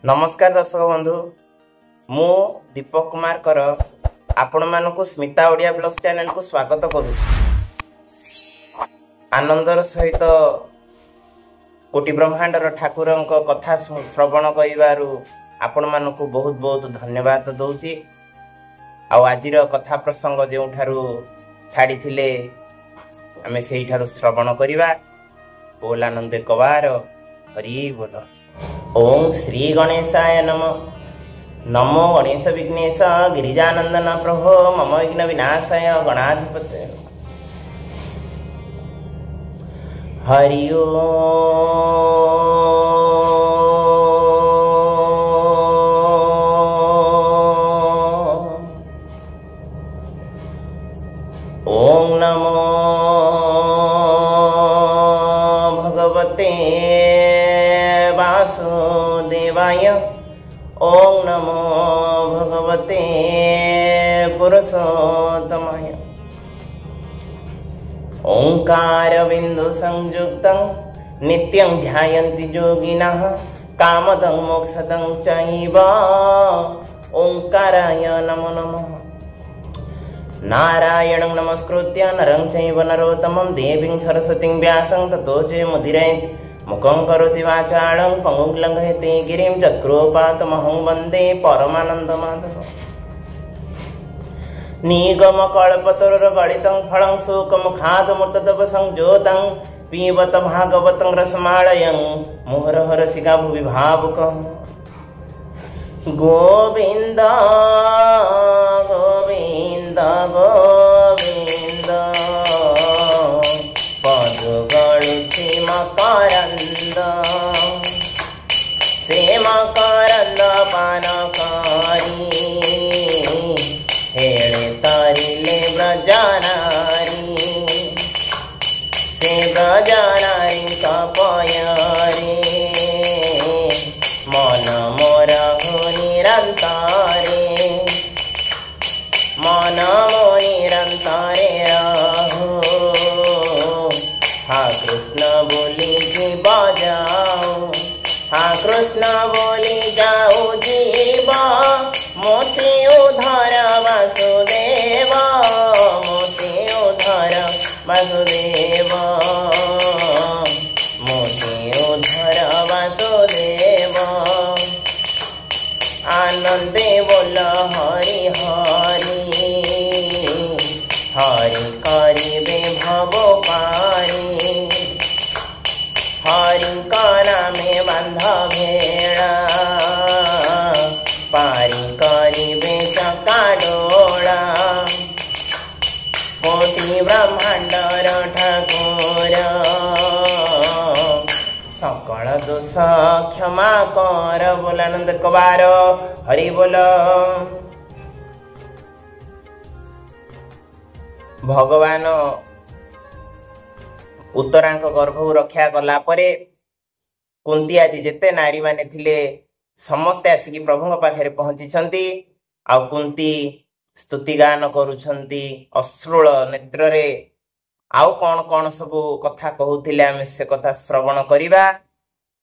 नमस्कार दर्शक बंधु मु दीपक कुमार कर आपण मानक स्मिता ओडिया ब्लॉग चैनल को स्वागत करू। आनंदर सहित कोटि ब्रह्मांडर ठाकुर कथा श्रवण करिवारु आपण मानक बहुत बहुत धन्यवाद दौची। आजिर कथा प्रसंग जो ठारू छाड़ी थिले आमे सेही ठारू श्रवण करिवा। बोल आनंद कवार हरि बोल। ओम श्री गणेशाय नमः। नमो गणेश विघ्नेश गिरिजानंदन प्रभो मम विघ्न विनाशाय गणाधिपते हरि ओम नमो भगवते वासुदेवाय। ओम नमो भगवते पुरुषोत्तमाय। ओंकार बिंदु संयुक्तं नित्यं ध्यायन्ति योगिनः कामदं मोक्षदं चैव ओंकाराय नमो नमः। नारायणं नमस्कृत्य नरं चैव नरोत्तमं देवीं सरस्वतीं व्यासं ततो जयमुदीरयेत्। मुखं करोति वाचालं पङ्गुं लङ्घयते गिरिं यत्कृपातमहं वन्दे परमानन्दमाधवम्। निगमकल्पतरुर्गलितं फलं शुकमुखादमृतदवसंज्योतं पिबत भागवतं रसमालयं मुहुरः रसिका भुवि भावुकः। गोविन्द गोविन्द गोविन्द पदुगळु मकरंद से मकरंद पानकारी हेळे तारिले ब्रजनारी से ब्रजनारी कपयारे मन मोर हो निरंतरे मन मो निरंतरे रहो। हाँ कृष्ण बोली जी बजाओ हाँ कृष्ण बोली जाओ जीवा मोती उधर वासुदेव मोती उधर वासुदेव मोती उधर वासुदेव। आनंदे बोल हरि हरि हरि करिबे भव पारी हरि का नामे बंध भेड़ा पारी करिबे चका डोला। कोटि ब्रह्मांडर ठाकुर सकल दोष क्षमा कर। बोल आनंद कवार हरि बोल। भगवान उत्तरांक गर्भ रक्षा कला परे कुंती आज जेते नारी माने थिले समस्ते आसिकी प्रभु पाखे पहुंची आ कुंती स्तुति गान करुछंती अश्रुल नेत्र रे। आउ कौन कौन सब कथा कहूथिले आमे से कथा श्रवण करिबा।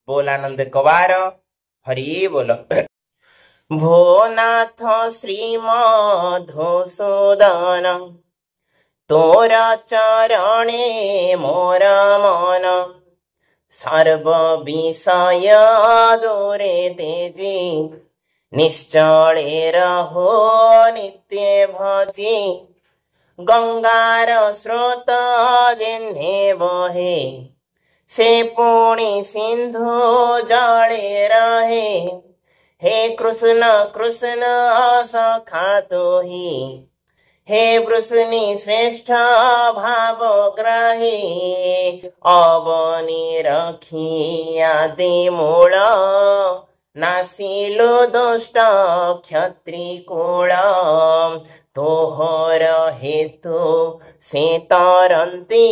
बोल आनंद कवार हरि बोल। भोनाथ श्री मधुसूदन तोरा चरणे मोर मन सर्व विषय दूरे तेजी निश्चले रहो नित्य भजी। गंगार स्रोत जिन्हे बहे से पुणी सिंधु जले रहे। हे कृष्ण कृष्ण सखा तो ही हे वृषणी श्रेष्ठ भाव ग्राही। अवनी रखी आदि मूल नासिलो दुष्ट क्षत्रि कुल। तोहर हेतु से तरंती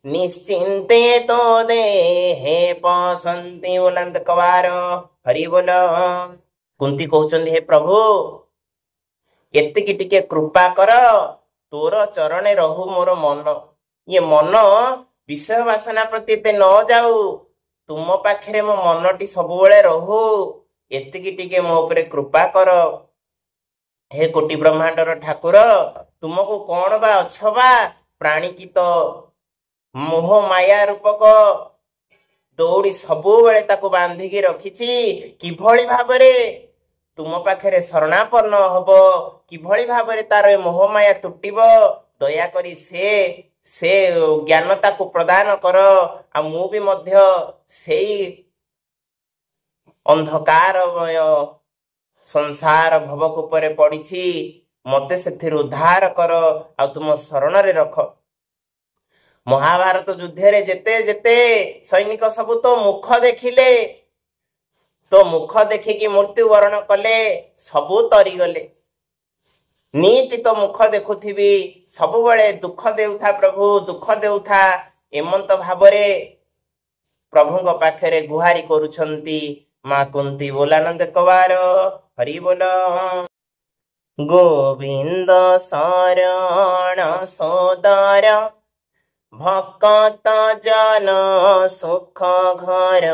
निश्चिंते तो दे हे पसंती। बुलंद कवार हरि बोल। कुंती कहउछन्ती हे प्रभु एतिकी टिके कृपा कर तोर चरणे रहु मोर मन। ये मन विषय वासना प्रति न जाऊ तुम पाखे मो मनटी सबुबले रहू एतिकी टिके मो उपरे कृपा कर हे कोटि ब्रह्मांडर ठाकुर तुमको कौन बा अछबा प्राणी की तो मोह माया रूपक दौड़ी सबु बेले ताको बांधिकी रखिछि किभଳି भाबरे तुम पाखरे शरणापन्न हब किभଳି भाबरे तार मोह माया तुटिब दया करी से ज्ञान ताको प्रदान कर आ मु भी मध्य सेई अंधकारमय संसार भवक उपरे पड़िछि मते सेथिर उद्धार कर आ तुम शरण रे रख। महाभारत युद्ध रे जेते जेते सैनिक सबु तो मुख देखिले तो मुख देखिकी मृत्यु वरण कले सबु तरी गले नीति तो मुख देखुथिबी सबु बेले दुख देउथा प्रभु दुख देउथा एमंत भाबरे प्रभुଙ୍କ पाखरे गुहारी करूछंती मां कुंती बोलानंद कवार हरि बोल। गोविंद शरण सोदर भक्त जन सुख घर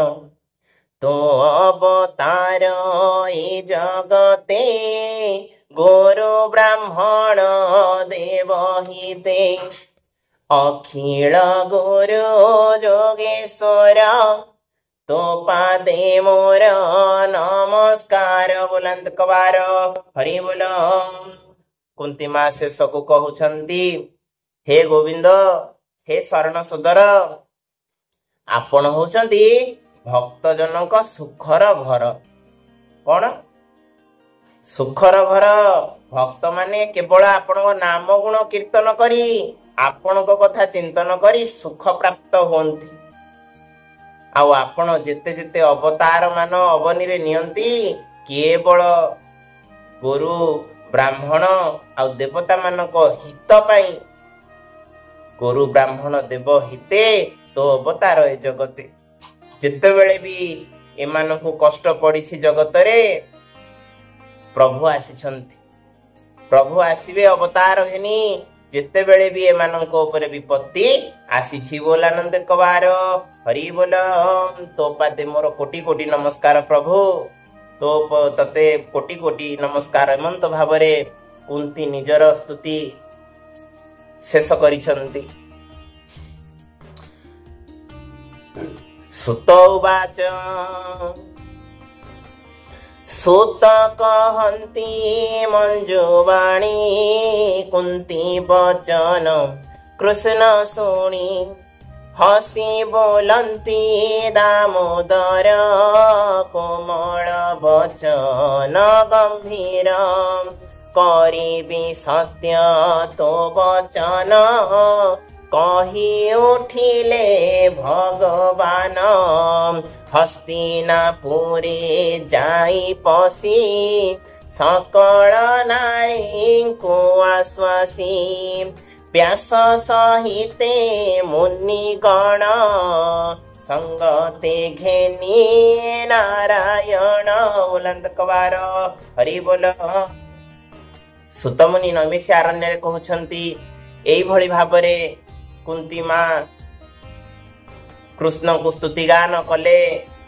तो अवतार ए जगते गुरु ब्राह्मण देव हिते अखिल गुरु जोगेश्वर तो पादे मोर नमस्कार बुलंद कवार हरि बोल। कुंती मां शेष को कहउछंती हे गोविंद हे शरण सुदर आपण होउछंती भक्त जनक सुखर घर कौन सुखर घर भक्त माने केवल आपण नाम गुण कीर्तन करी आपण कथा चिंतन करी सुख प्राप्त होती आउ आपण जेते जेते अवतार मान अवनी रे नियंती केवल गुरु ब्राह्मण आउ देवता मानक हित पाई गुरु ब्राह्मण देव हिते तो अवतार ए जगते जेते बेले भी एमान को कष्ट पड़ी जगत रे प्रभु आसीछंती प्रभु आसीबे अवतार हेनी जेते बेले भी एमानक ऊपर विपत्ति आसीछि बोलानंद कवार हरि बोल। तो पादे मोर कोटि कोटि नमस्कार प्रभु तो तते कोटि कोटि नमस्कार एमंत भावरे कुंती निजर स्तुति शेष करिछंती। सुत उवाच सुत कहन्ति मंजुवाणी कुंती वचन कृष्ण शुणी हसी बोलन्ति दामोदर कोमल वचन गंभीर करिबि सत्य तो वचन कही उठिले भगवान हस्तिनापुरी जाई पसी सकल नारी को आश्वासी व्यास सहिते मुनिगण संगते घेनी नारायण बुलंद कवार हरि बोल। सुतमुनि नैमिषारण्य अरण्य कहउछंती एई भली भाबरे कुंती मां कृष्ण को स्तुति गान कले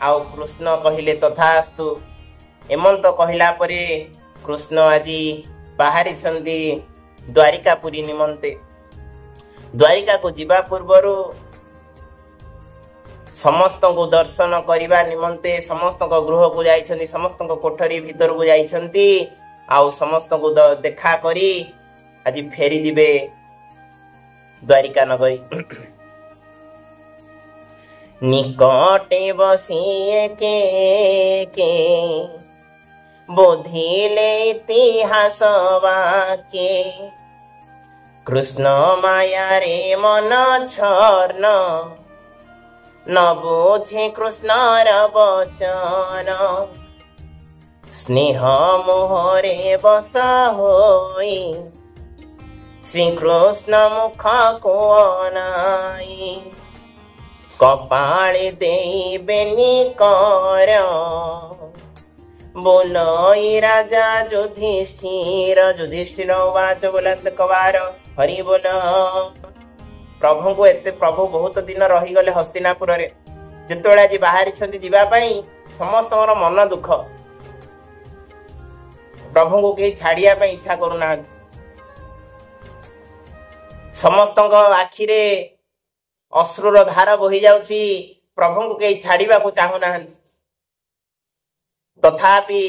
आउ कृष्ण कहिले तथास्तु एमंत कहला परे कृष्ण आजी बाहरी छंदी द्वारिकापुरी निमंते द्वारिका को जीवा पूर्वरु समस्त को दर्शन करिबा निमंते समस्त को गृह को जाइछंती समस्त को कोठरी भीतर को जाइछंती आउ समस्त को देखा करी आजी फेरी जिबे द्वारिका नगरी। निकटे बसी के बोधिले इतिहास वाक्ये कृष्ण माया रे मन छर्ण न बोझे कृष्णर वचन स्नेह मोहरे बस होई श्री कृष्ण मुख को अनाई कपाळे देई बेनी कर बोलई राजा युधिष्ठिर उवाच बुलंद कवार हरि बोल। प्रभु को एते प्रभु बहुत दिन रही गले हस्तिनापुर रे जेतोळे आज बाहरी छंती जीवा पई समस्त मन दुख प्रभु को कहीं छाड़िया इच्छा करूना समस्त आखिरे अश्रुर धार बही जाउछि प्रभु को कहीं छाड़िबा को चाहूना तथापि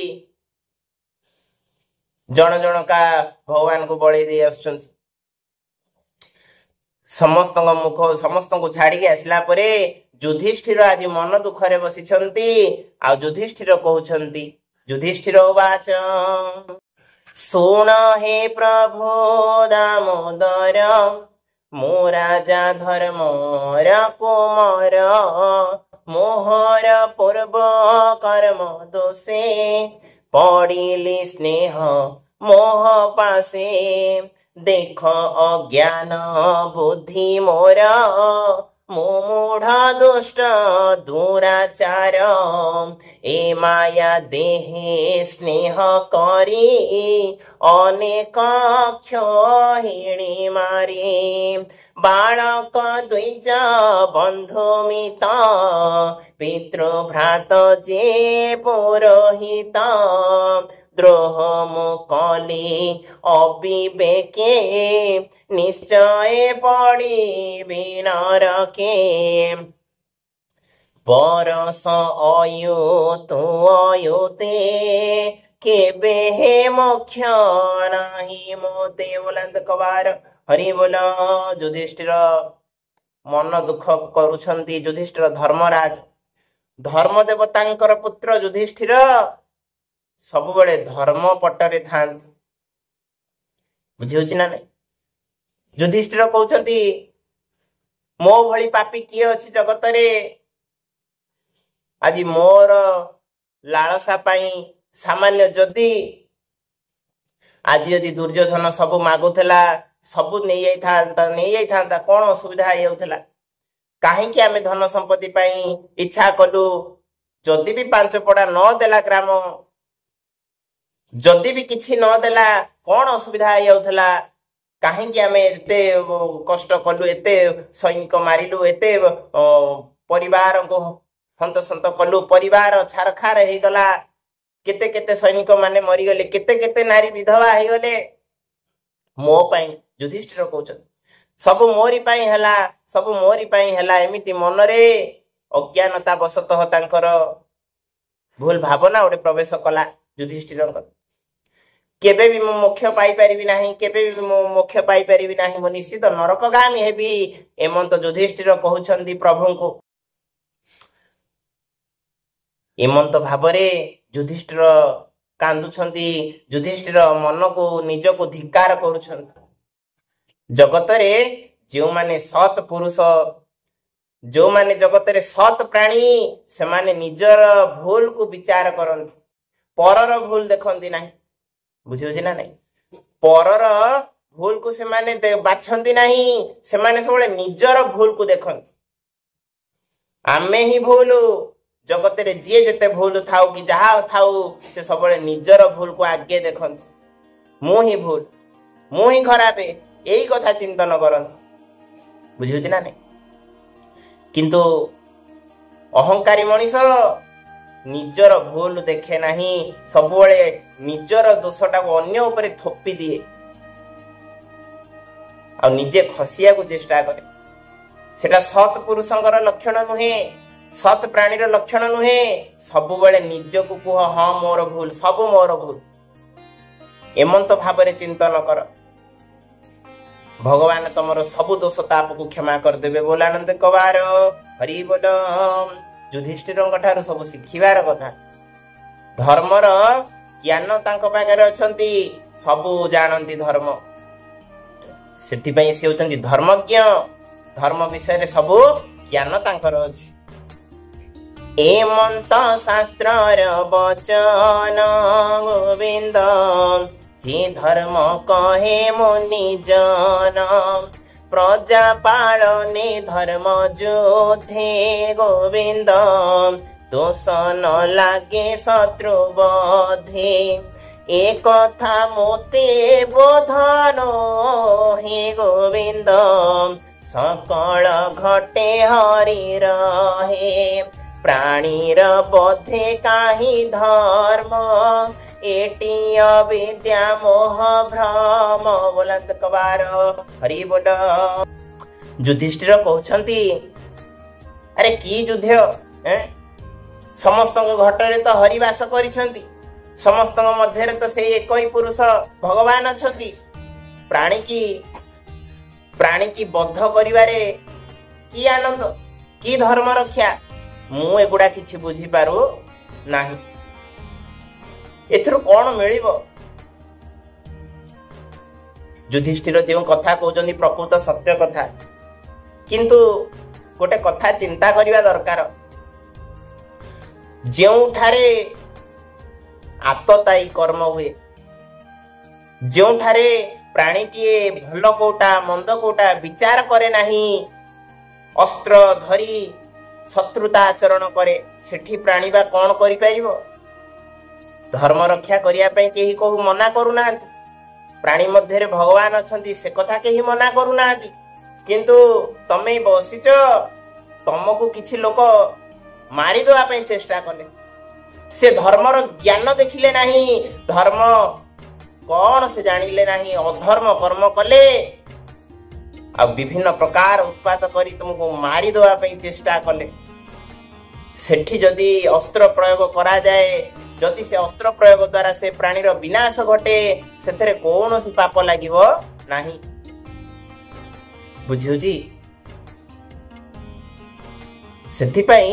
जन जनका भगवान को बड़े दे आछंती समस्त मुख समस्त को छाड़ी आसला परे युधिष्ठिर आज मन दुखरे बसिछंती आ युधिष्ठिर कहउछंती युधिष्ठिर उवाच सुन हे प्रभु दामोदर मो राजा धर्मर कुमार मोहर पूर्व कर्म दोषे पड़िली स्नेह मोह पासे देख अज्ञान बुद्धि मोर मूढ़ दुष्ट दुराचार ए माया देहे स्नेह करी अनेक क्षहिणी मारी बालक द्विज बंधु मित पितृभ्रात जे पुरोहित द्रोह मुकली अविवेके निश्चय पड़ी नरके परस अयुतु अयुते केबे हे मोक्ष नाही मोते बुलंद कबार हरि बोल। युधिष्ठिर मन दुख करुछंती युधिष्ठिर धर्मराज धर्म देवतांकर पुत्र युधिष्ठिर सब बड़े धर्म पटरे था बुझी ना नहीं युधिष्ठिर कहते मो भली पापी किए अच्छी जगत रे आज मोर लालसा पाई सामान्य जदि आज यदि दुर्योधन सब मागुला सब नहीं जाता कौन असुविधा होता कहीं आम धन संपत्ति इच्छा कलु जदि भी 5 पड़ा न देला ग्राम जदि भी किसी न देला कौन असुविधा होता कहीं आम एते कष्ट कलु एते सैनिक मारिलु एते परिवार को हंत संत कलु परिवार छारखार हो गला केते केते सैनिक माने मरीगले केते केते नारी विधवा हो गले मो पाई युधिष्ठिर कहते सब मोरी पाई हला सब मोरी पाई हला एमिति मनरे अज्ञानता वशतः तांकर भूल भावना गोटे प्रवेश कला युधिष्ठिर केबे भी मो मोक्ष पाई परिबी नाही केबे भी मो मोक्ष पाई परिबी नाही मो निश्चित नरकगामी हेबी एमंत युधिष्ठिर कहउछंती प्रभु को एमंत भावरे युधिष्ठिर कांदुछंती युधिष्ठिर मन को निज को धिकार करुछंती जगत रे जो माने सत पुरुष जो माने जगत रे सत प्राणी से माने निजर भूल को विचार करंती परर भूल देखंती नाही बुझी ना नहीं परर भूल को से माने बाछंती नहीं से माने सब निजर भूल को देखंती आमे ही भूल जगत रे जी जेते भूल थाउ कि जहा थाउ से सब निजर भूल को आगे देखंती मु ही खराब यही कथा चिंतन करंती बुझी ना नहीं किंतु अहंकारी मनीष निजर भूल देखे नहीं सब निजर दोषटा को अन्य उपरे थोपी दिए आ निजे खसिया को चेष्टा करे सेटा सत पुरुषंकर लक्षण नुहे सत प्राणीर लक्षण नुहे सब निज को कह हाँ मोर भूल सब मोर भूल एमंत भावरे चिंतन कर भगवान तमर सबु दोष ताप को क्षमा करदेवे बोलानंद कबार हरि बोल। युधिष्ठिर सब शिखिबार कथा धर्मर ज्ञान तांको पाखरे अछंती सबु जानती धर्म सेथिपई से होचंती धर्मज्ञ धर्म विषय रे सबु ज्ञान तांकर अछि एमंत शास्त्रर वचन गोविंद जे धर्म कहे मुनि जन प्रजा पालने धर्म जोधे गोविंद दोष न लागे शत्रु बधे एक कथा मोते बोधनो हे गोविंद सकल घटे हरि रहे प्राणीर बधे काही धर्म एटी अविद्या मोह भ्रम बोलत कबार हरि बोल। युधिष्ठिर कहउछंती अरे की युद्ध समस्त घटरे तो हरिवास करिसंती समस्त मध्य तो से एक ही पुरुष भगवान अछंती प्राणी की बद्ध करिवारे की आनंद की धर्म रक्षा मु एगुड़ा किछि बुझी पारु नाही एथरु कोन मिलिबो। युधिष्ठिर जो कथा कहउछंती प्रकृत सत्य कथा किंतु गोटे कथा चिंता करिवा दरकार जेउठारे आतताई कर्म हुए जेउठारे प्राणीटीए भल कोटा मंद कोटा विचार करे नाही अस्त्र धरी शत्रुता आचरण करे सेठी प्राणी बा कौन करि पाइबो। धर्म रक्षा करिया पई केही को मना करू ना प्राणी मध्य भगवान अछंती से कथा केही मना करू ना किंतु तमे बसिच तमको किछि लोक मारी देवा पई चेष्टा कले से धर्मर ज्ञान देखिले नाही धर्म कौन से जानिले नाही अधर्म कर्म कले आ विभिन्न प्रकार उत्पात करी तुमको मारी देवा पई चेष्टा कले सेठी जदि अस्त्र प्रयोग करा जाए जदि से अस्त्र प्रयोग द्वारा से प्राणीर विनाश घटे सेथरे कौनसी पाप लागिवो नाही। बुझिउजी सेथि पई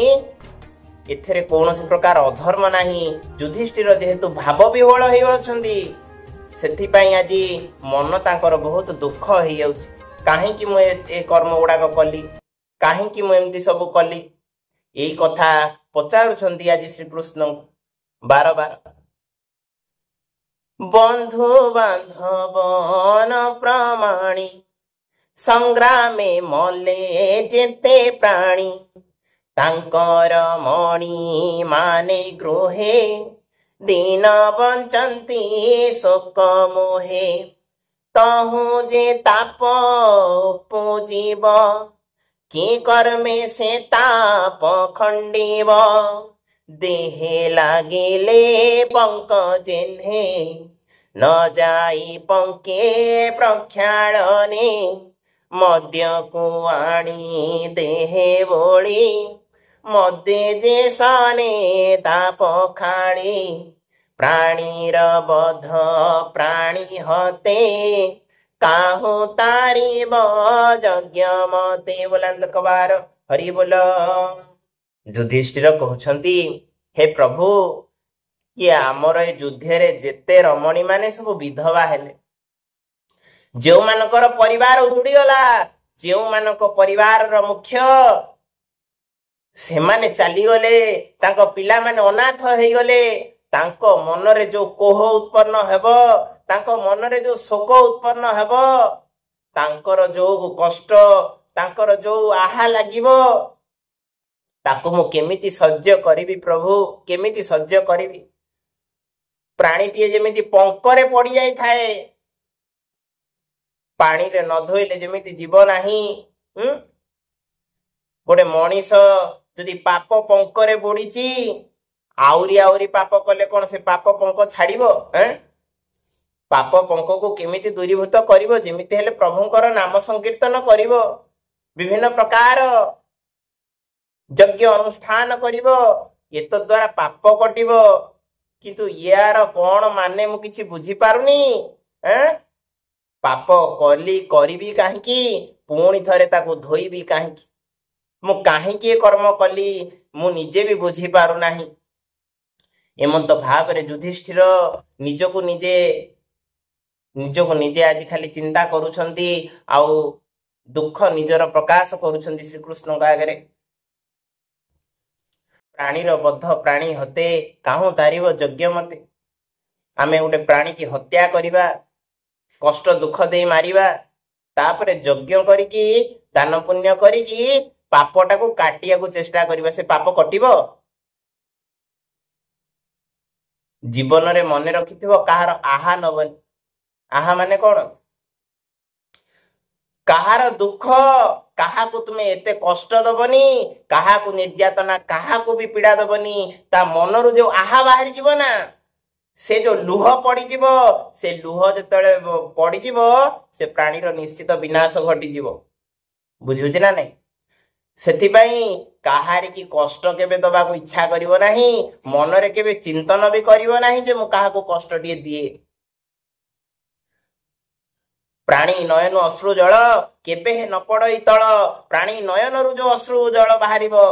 एथरे कौनसी प्रकार अधर्म नाही। युधिष्ठिर जेहेतु भाव विह्वल होई अछंती सेथि पई आज मन तांकर बहुत दुख होई जाउछि काहे कि मु ए कर्म गुडाक कली काहे कि मु एमती सब कली एई कथा पचारुछंती आज श्री कृष्ण बार बार। बंधु बांधवन प्रमाणी संग्रामे मले जेते प्राणी तांकर मणि माने गृहे दीन बंचंती शोक मोहे तहु जे ताप पूजीव कि कर्मे से ताप खंडीव देहे लागिले पंक जेन्हे न जाई पंके प्रक्षालने मद्य कुआणी देहे बोली मद्य जे सने ताप खाणी प्राणीर बध प्राणी हते काहू तारिब यज्ञ मते बोलंत कबार हरि बोल। युधिष्ठिर कहउछंती हे प्रभु ये आमर ए युद्धे जेते रमणी माने सब विधवा हेले जो मानकर परिवार उजुड़ी गला जो मानक परिवार रो मुख्य से माने चली गले तांको पिला माने अनाथ हेई गले तांको मनरे जो कोह उत्पन्न हेबो तांको मनरे जो शोक उत्पन्न हेबो तांकर जो कष्ट तांकर जो आहा लागिबो ताको मु केमिति सह्य करिवि प्रभु केमिति सह्य करिवि। प्राणीटीए जेमिति पंकरे पड़ी जाई थाए पानी रे न धोइले जेमिति जीव नाही गोटे मनीष जदि पाप पंकरे बुड़ीची आउरी आउरी पाप कले कौन से पाप पंक छाड़िबो पाप पंक को केमिति दूरीभूत करिवो जेमिति हेले प्रभुंकर नाम संकीर्तन करिवो विभिन्न प्रकार यज्ञ अनुष्ठान करिवो ये तो द्वारा पाप कटिवो किंतु यार कौन माने मु किछि बुझी पारुनी पाप कली करिवि काहेकि पुणी थरे ताको धोइबि काहेकि मु काहेकि कर्म कली मु निजे भी बुझी पारु नाही। एमंत भाव रे युधिष्ठिर निजको निजे आज खाली चिंता करूछंती आउ दुख निजर प्रकाश करूछंती श्री कृष्ण का आगे। प्राणीर बद्ध प्राणी हते काहू तारिव यज्ञ मते आमे गोटे प्राणी की हत्या करिबा कष्ट दुख दे मारिबा तापरे यज्ञ करिकी दान पुण्य करिकी पापटा को काटिया को चेष्टा करिबा से पाप कटिबो। जीवन रे मने रखिथिबो कहार आहा नबनी आहा माने कौन कहार दुख कहा को तुम्हें एते कष्ट दबनी कहा को निर्यातना कहा को भी पीड़ा दबनी ता मनरु जो आहा बाहरी जीव ना से जो लुह पड़ीजिव से लुह जेतबेले पड़ीजिव से प्राणीर निश्चित विनाश घटी बुझुछि ना नहीं सेथिपाई काहारी की कष्ट केबे दबाको इच्छा करिवो नाही मनरे केबे चिंतन भी करिवो नाही जे मु काहाको कष्ट दिए दिए प्राणी नयन अश्रु जल केबे न पड़ई तळ प्राणी नयनरु जो अश्रु जल बाहरिबो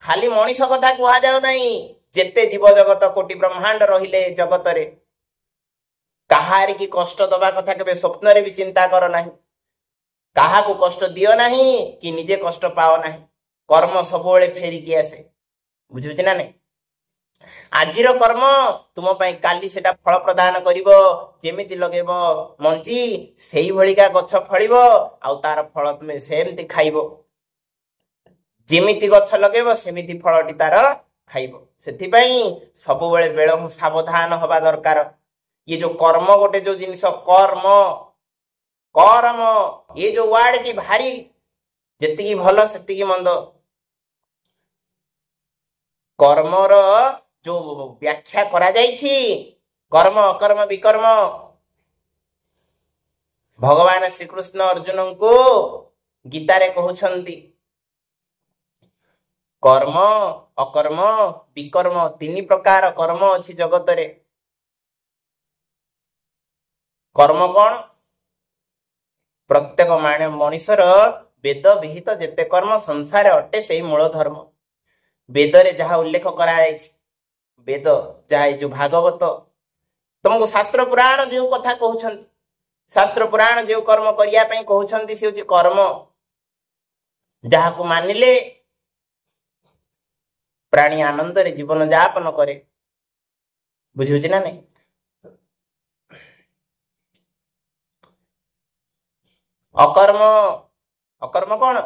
खाली मनीष कथा कुहा जाउ नाही जेते जीव जगत कोटि ब्रह्मांड रहिले जगत रे काहारी की कष्ट दबा कथा केबे स्वप्न रे भी चिंता कर नाही काहा को कष्ट दियो नहीं कि निजे कष्ट पाओ नहीं कर्म सबुबले फेरिकी आसे बुझुछि ना नहीं आजिर कर्म तुम पाई काली सेटा फल प्रदान करिवो जेमिति लगेबो मंजी सेही भलिका गछ फळिबो आ तार फल तुमे सेमति खाइबो जेमिति गछ लगेबो सेमिति फलटी तार खाइबो सेथि पई सबुबले बेलहु सावधान होबा दरकार ये जो कर्म गोटे जो जिनिस कर्म कर्म ये जो वर्ड की भारी जेतिकी भल सेतिकी मंद कर्मर जो व्याख्या करा जाइछि कर्म अकर्म विकर्म भगवान श्री कृष्ण अर्जुन को गीता रे कहउछंती कर्म अकर्म विकर्म तीन प्रकार कर्म अछि जगत रे कर्म कौन प्रत्येक माने मनुष्यर वेद विहित जेते कर्म संसार अटे से मूल धर्म वेद रे जहाँ उल्लेख करा वेद जहाँ जो भागवत तुमको शास्त्र पुराण जो कथा कहउछंती शास्त्र पुराण जो कर्म करिया पई कहउछंती से कर्म जहाँ को मानिले प्राणी आनंद रे जीवन यापन करे बुझुछि ना नहीं अकर्म अकर्म कौन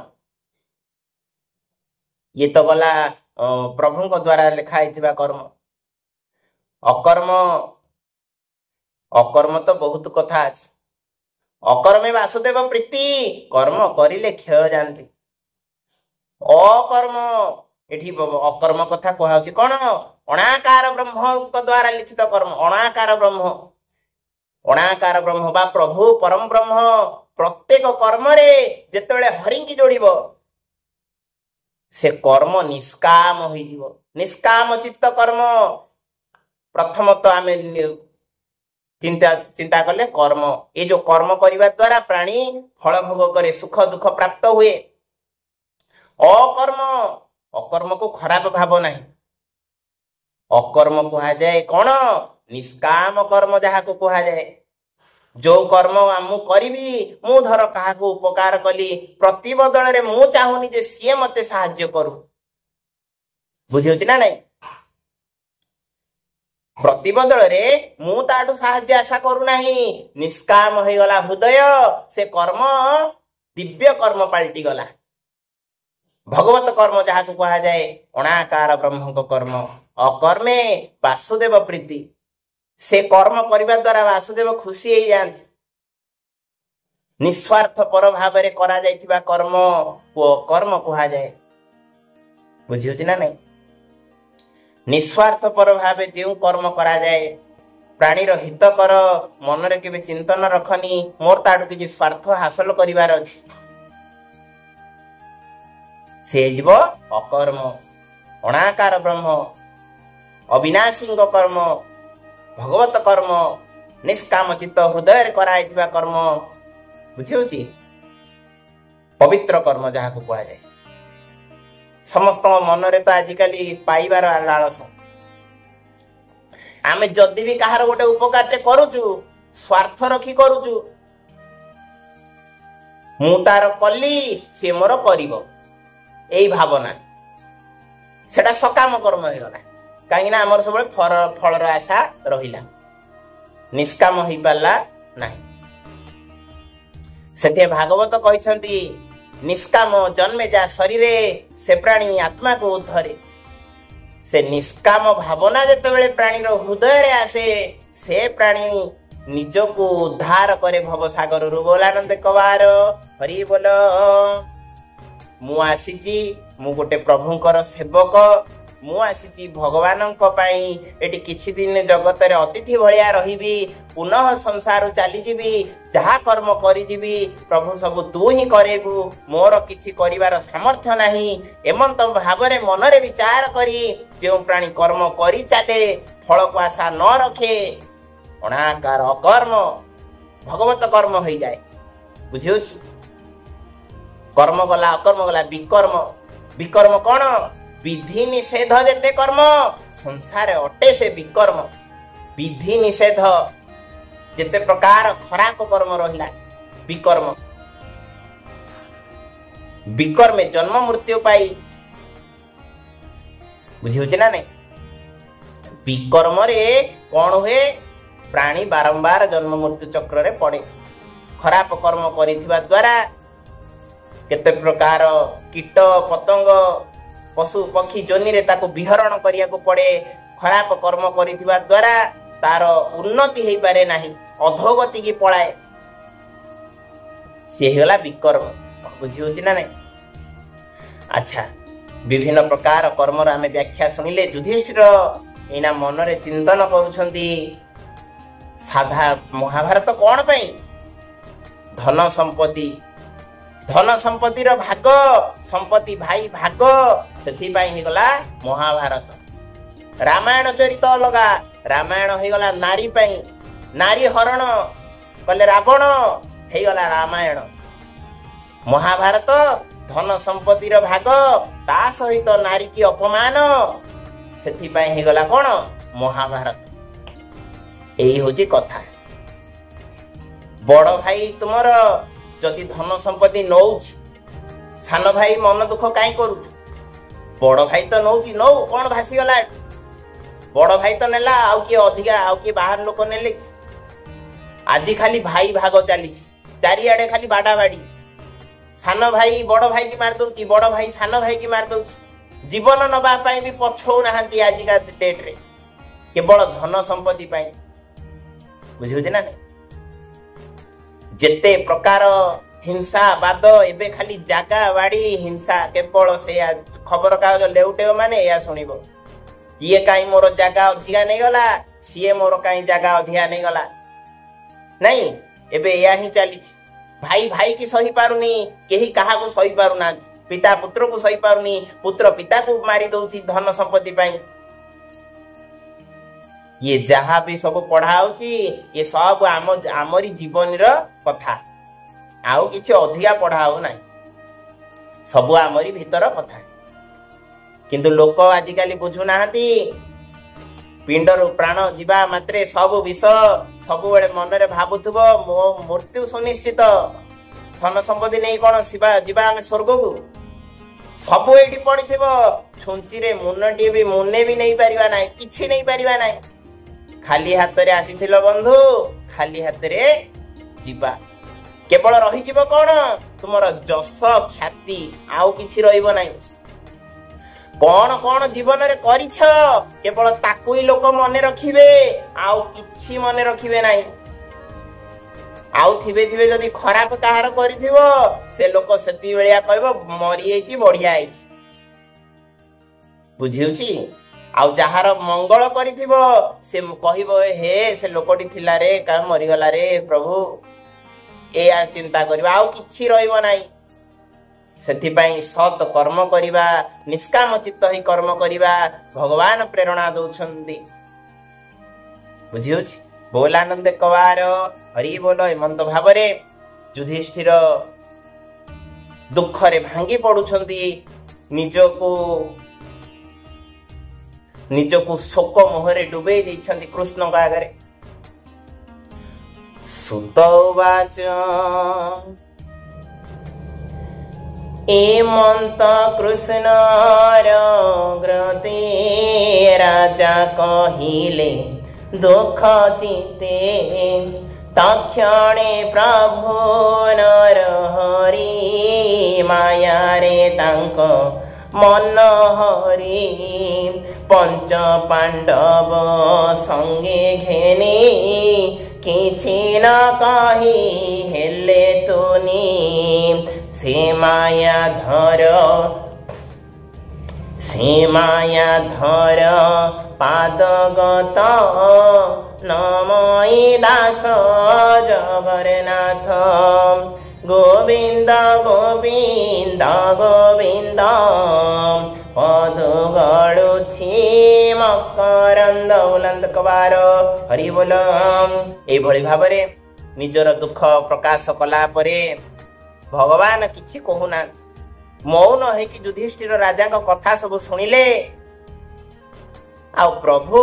ये तो गला प्रभु को द्वारा लिखाई कर्म अकर्म अकर्म तो बहुत कथा अछि अकर्मे वासुदेव प्रीति कर्म करिले क्षय जानती अकर्म एठी अकर्म कथा कहउछि कोन अणाकार ब्रह्म को द्वारा लिखित कर्म अणाकार ब्रह्म बा प्रभु परम ब्रह्म प्रत्येक कर्म रे जेतेबेले हरि की जोड़िबो से कर्म निष्काम होई जीवो निष्काम चित्त कर्म प्रथम तो आमे चिंता कले कर्म ये जो कर्म करिवा द्वारा प्राणी फल भोग करे सुख दुख प्राप्त हुए अकर्म अकर्म को खराब भाव नहीं अकर्म कहा जाए कौन निष्काम कर्म जहाँ को कहा जाए जो कर्म मु करिबी मु धर कहा को उपकार कली प्रतिबदल रे मु चाहुनी जे सिए मते सहाय्य करू बुझियोछि ना नहीं प्रतिबदल रे मु ताटू सहाय्य आशा करू नाही निष्काम होई गला हृदय से कर्म दिव्य कर्म पलटी गला भगवत कर्म जहाँ को कहा जाए अणाकार ब्रह्म को कर्म अकर्मे वासुदेव प्रीति से कर्म करने द्वारा वासुदेव खुशी हो जाती निस्वार्थ पर भाव में करा जाइथिबा कर्म को कर्म कहा जाए बुझियोछि ना नहीं निस्वार्थ पर भाव जो कर्म करा जाए प्राणीर हित कर मन रे केबे चिंतन रखनी मोर ताडू किछि स्वार्थ हासिल करिवार अछि से जीव अकर्म अणाकार ब्रह्म अविनाशी कर्म भगवत कर्म निष्काम चित्त हृदय कराइथिबा कर्म बुझियोछि पवित्र कर्म जहाँ को कहा जाए समस्त मन रे तो आजिकली पाइबार लालसा आमे जदि भी कहार गोटे उपकार करूचु स्वार्थ रखी करूचु मु तार कली से मोर करिवो एई भावना सेटा सकाम कर्म हो गला कहीं आमर सब फलर आशा रहिला निष्काम हो पारला नहीं से भागवत कहते निष्काम जन्मे जा शरीर से प्राणी आत्मा को उद्धरे से निष्काम भावना जिते प्राणी हृदय रे आसे से प्राणी निज को उद्धार करे भव सागर रु बोलानंद कवार हरि बोल मु आसी मु गोटे प्रभुंकर सेवक मु आसी भगवान एटी किछि दिन जगत रे अतिथि भलिया रहिबी पुनः संसार चली जीवी जहा कर्म करी जीवी प्रभु सब तू ही करेबू मोर किछि करिवार सामर्थ्य नाही एमंत भावरे मनरे विचार करी जो प्राणी कर्म करी चले फल को आशा न रखे अनाकार अकर्म भगवत कर्म हो जाए बुझियो कर्म गला अकर्म गला विकर्म विकर्म कौन विधि निषेध जेते कर्म संसार अटे से विकर्म विधि निषेध जेते प्रकार खराब कर्म रहिला विकर्म विकर्मे जन्म मृत्यु पाई बुझी ना नहीं विकर्म रे कौन हुए प्राणी बारंबार जन्म मृत्यु चक्र रे पड़े खराब कर्म करिथिबा द्वारा केते प्रकार कीट पतंग पशु पक्षी जोनि रे ताको विहरण करिया को पड़े खराब कर्म करिथिबा द्वारा तार उन्नति हेई पारे नाही अधोगति की पलाए से होला विकर्म बुझी होची ना नहीं अच्छा विभिन्न प्रकार कर्म रा हमें व्याख्या सुनिले युधिष्ठिर एना मन रे चिंतन करूछंती साधा महाभारत कौन पई धन संपत्ति रो भाग संपत्ति भाई भाग सेथि पई ही गला महाभारत रामायण चरित अलगा रामायण हे गला नारी पई नारी हरण कले रावण हे गला रामायण महाभारत धन संपत्ति रो भाग ता सहित नारी की अपमान सेथि पई ही गला कोन महाभारत एही होची कथा बड़ भाई तुमर जदि धन संपत्ति नौ सान भाई मन दुख कहीं करू बड़ भाई तो नौ कौन भासी गला बड़ भाई तो नेला आउ किए अधिका आउ किए बाहर लोक नेले आज खाली भाई भाग चली चारिआडे खाली बाड़ा बाड़ी सान भाई बड़ भाई की मार दउची बड़ भाई सान भाई की मार दउची जीवन नबा पाई भी पछौ नाहंती आजिका डेट रे केवल धन संपत्ति पाई बुझियो ना जेते प्रकार हिंसा बाद एबे खाली जागा बाड़ी हिंसा केवल से खबर कागज लेउटे माने या सुनिबो ये काई मोर जागा अधिका नहीं गला सीए मोर काई जागा अधिका नहीं गला नहीं एबे या ही चली भाई भाई की सही पारुनी केही कहा को सही पारुना पिता पुत्र को सही पारुनी पुत्र पिता को मारी दउची धन संपत्ति पाई ये जहाँ भी सब पढ़ाऊची ये सब आमरी जीवन कथा आउ किछि अधिका पढ़ाऊ ना सब आमरी भीतर कथा किंतु लोक आजिकाली बुझु नाहंती पिंडर प्राण जीवा मात्रे सब विष सब बेले मन रे भाबुथबो मो मृत्यु सुनिश्चित धन संपत्ति नहीं कौन शिवा जीवा आम स्वर्ग को सब एठी पड़िथिबो छुंची रे मुन्नटी भी मुन्ने भी नहीं पारिबा नाही किछि नहीं पारिबा नाही खाली हाथ रे आसीथिल बंधु खाली हाथ रे जीवा केवल रही जीव कौन तुमर जस ख्याति आउ किछि रहिबो नाही कौन कौन जीवन रे करिछ केवल ताकू ही लोक मने रखिबे आउ किछि मने रखिबे नाही आउ थिबे थिबे जदि खराब कहार करिथिबो से लोक सेति बेलिया कहबो मरि आइछि बढ़िया आइछि बुझिउछि आउ जहार मंगल करिथिबो से कहबो हे से लोकटी थिला रे का मरि गला रे प्रभु ए चिंता करबा आउ किछि रहइबो नाही सेथि पई सत कर्म करिबा निष्काम चित्त ही कर्म करिबा भगवान प्रेरणा दउछन्ती बुझियो छी बोलानंद कवार हरि बोल हेमंत भावरे युधिष्ठिर दुख रे भांगी पडुछन्ती निजको शोक मोहरे डुबे देइछन्ती कृष्ण का आगरे सुतवाच एमंत कृष्ण ग्रते राजा कहिले दुख चिते तक्षणे प्रभु नर हरि माया रे तांक मन हरि पंच पांडव संगे घेनी किछि न कही हेले तुनी से হে মায়া ধর পাদগত নমই দাস জগন্নাথ গোবিন্দ গোবিন্দ গোবিନ୍ଦ ପଦୁ ଗଳୁଛି ମକରନ୍ଦ ଉଲନ୍ଦ କବାର ହରି ବୋଲ। ଏଇଭଳି ଭାବରେ ନିଜର ଦୁଃଖ ପ୍ରକାଶ କଲା ପରେ ଭଗବାନ କିଛି କହୁନାହାନ୍ତି, ମୌନ ହେଇକି ଯୁଧିଷ୍ଠିର ରାଜାଙ୍କ କଥା ସବୁ ଶୁଣିଲେ। ଆଉ ପ୍ରଭୁ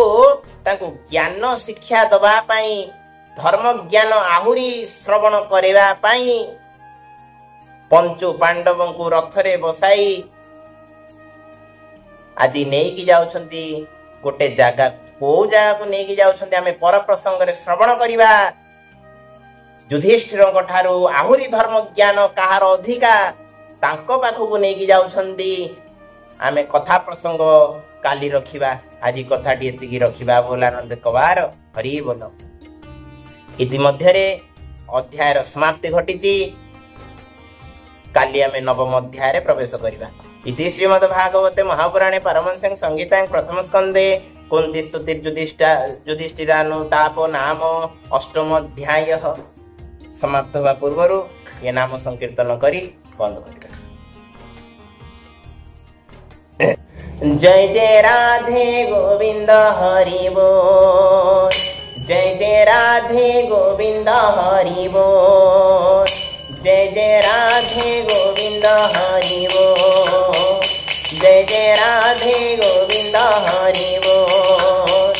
ତାଙ୍କୁ ଜ୍ଞାନ ଶିକ୍ଷା ଦବା ପାଇଁ, ଧର୍ମ ଜ୍ଞାନ ଆହୁରି ଶ୍ରବଣ କରିବା ପାଇଁ ପଞ୍ଚୁ ପାଣ୍ଡବଙ୍କୁ ରଥରେ ବସାଇ ଆଜି ନେଇକି ଯାଉଛନ୍ତି ଗୋଟେ ଜାଗା। କୋଉ ଜାଗାକୁ ନେଇକି ଯାଉଛନ୍ତି ଆମେ ପର ପ୍ରସଙ୍ଗରେ ଶ୍ରବଣ କରିବା। ଯୁଧିଷ୍ଠିରଙ୍କ ଠାରୁ ଆହୁରି ଧର୍ମ ଜ୍ଞାନ କାହାର ଅଧିକା, ତାଙ୍କ ପାଖକୁ ନେଇକି ଯାଉଛନ୍ତି। ଆମେ କଥା ପ୍ରସଙ୍ଗ କାଲି ରଖିବା, ଆଜି କଥାଟି ଏତିକି ରଖିବା। ବୋଲାନନ୍ଦ କବାର ହରି ବୋଲ। ଇତିମଧ୍ୟରେ ଅଧ୍ୟାୟର ସମାପ୍ତି ଘଟିଛି। କାଲି ଆମେ ନବମ ଅଧ୍ୟାୟରେ ପ୍ରବେଶ କରିବା। ଇତି ଶ୍ରୀମଦ୍ ଭାଗବତେ ମହାପୁରାଣେ ପାରମହଂସ୍ୟାଂ ସଂହିତାଂ ପ୍ରଥମ ସ୍କନ୍ଧେ କୁନ୍ତି ଯୁଧିଷ୍ଠିରାନୁତାପ ନାମ ଅଷ୍ଟମ ଅଧ୍ୟାୟ ସମାପ୍ତ ହେବା ପୂର୍ବରୁ ଏ ନାମ ସଂକୀର୍ତ୍ତନ କରି ବନ୍ଦ କରିବା। जय जय राधे गोविंद हरि बोल, जय जय राधे गोविंद हरि बोल, जय जय राधे गोविंद हरि बोल, जय जय राधे गोविंद हरि बोल,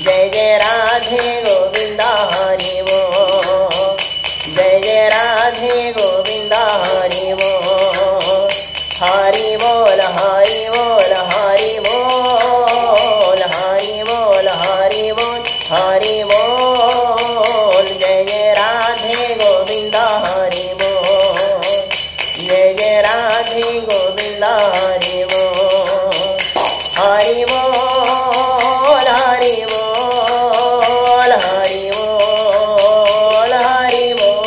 जय जय राधे गोविंद हरि बोल, जय जय राधे गोविंद हरि बोल, हरि बोल हरि बोल हरि बोल हरि बोल हरि बोल हरि बोल। जय जय राधे गोविंद हरि बोल, जय जय राधे गोविंद हरि बोल, हरि बोल हरि बोल हरि बोल हरि बोल,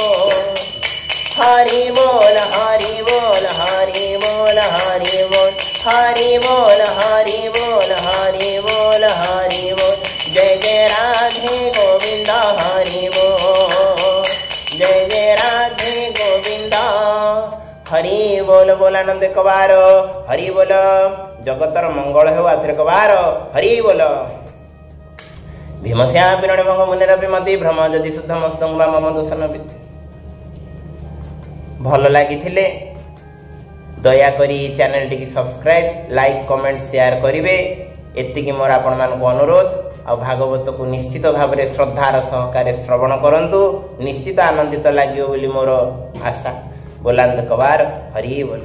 हरि बोल हरि बोल हरि बोल हरि बोल, हरि बोल हरि बोल हरि बोल हरि बोल। जय जय राधे गोविंद हरि बोल, जय जय राधे गोविंद हरि बोल। बोलानंद कबार हरि बोल। जगतर मंगल हो आतिर कबार हरि बोल। भीमस्या विरणे भंग मुनिर विमति भ्रम जदि शुद्ध मस्तंग वा मम दोषन भल लागिथिले दयाकरी चैनल टी सब्सक्राइब, लाइक, कमेंट, शेयर करिवे। एतिकी मोर आपण मानकु अनुरोध। आ भागवत को निश्चित भाव में श्रद्धार सहकारे श्रवण करंतु, निश्चित आनंदित लागियो बोली मोर आशा। बोलानंद कबार हरि बोल।